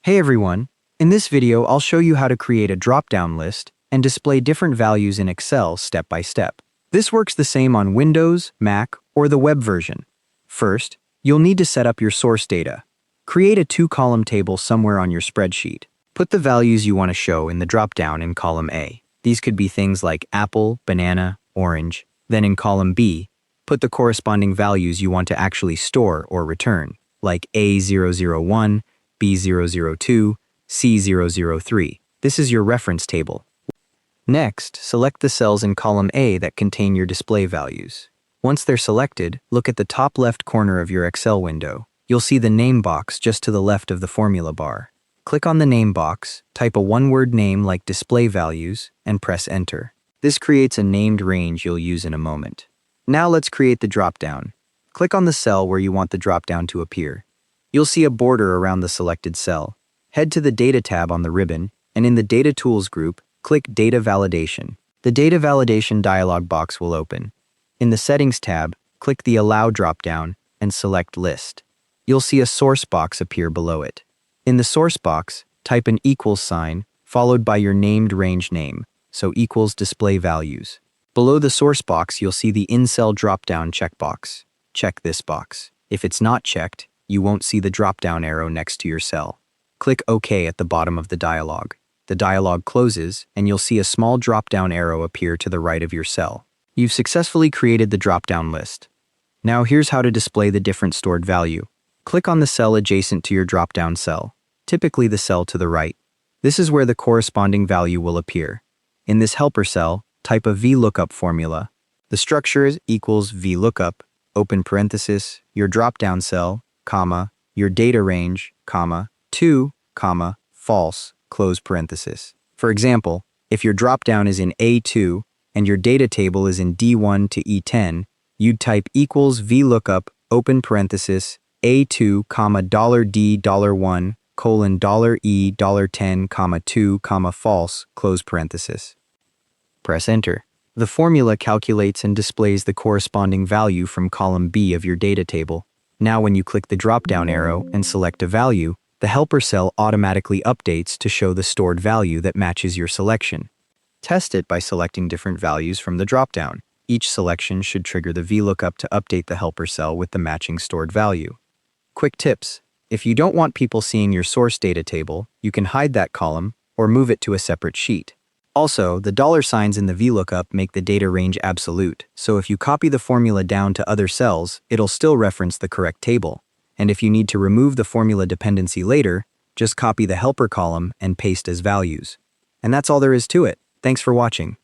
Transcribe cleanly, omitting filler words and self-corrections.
Hey everyone, in this video I'll show you how to create a drop-down list and display different values in Excel step by step. This works the same on Windows, Mac, or the web version. First, you'll need to set up your source data. Create a two-column table somewhere on your spreadsheet. Put the values you want to show in the drop-down in column A. These could be things like apple, banana, orange. Then in column B, put the corresponding values you want to actually store or return, like A001, B002, C003. This is your reference table. Next, select the cells in column A that contain your display values. Once they're selected, look at the top left corner of your Excel window. You'll see the name box just to the left of the formula bar. Click on the name box, type a one-word name like display values, and press enter. This creates a named range you'll use in a moment. Now let's create the dropdown. Click on the cell where you want the dropdown to appear. You'll see a border around the selected cell. Head to the Data tab on the ribbon, and in the Data Tools group, click Data Validation. The Data Validation dialog box will open. In the Settings tab, click the Allow dropdown and select List. You'll see a source box appear below it. In the source box, type an equals sign followed by your named range name, so equals display values. Below the source box, you'll see the In-Cell dropdown checkbox. Check this box. If it's not checked, you won't see the dropdown arrow next to your cell. Click OK at the bottom of the dialog. The dialog closes, and you'll see a small dropdown arrow appear to the right of your cell. You've successfully created the dropdown list. Now here's how to display the different stored value. Click on the cell adjacent to your dropdown cell, typically the cell to the right. This is where the corresponding value will appear. In this helper cell, type a vlookup formula. The structure is equals vlookup, open parenthesis, your dropdown cell, comma, your data range, comma, 2, comma, false, close parenthesis. For example, if your dropdown is in A2 and your data table is in D1 to E10, you'd type equals vlookup, open parenthesis, A2, comma, $D$1, colon, $E, $10, comma, 2, comma, false, close parenthesis. Press enter. The formula calculates and displays the corresponding value from column B of your data table. Now when you click the drop-down arrow and select a value, the helper cell automatically updates to show the stored value that matches your selection. Test it by selecting different values from the drop-down. Each selection should trigger the vlookup to update the helper cell with the matching stored value. Quick tips. If you don't want people seeing your source data table, you can hide that column or move it to a separate sheet. Also, the dollar signs in the vlookup make the data range absolute, so if you copy the formula down to other cells, it'll still reference the correct table. And if you need to remove the formula dependency later, just copy the helper column and paste as values. And that's all there is to it. Thanks for watching.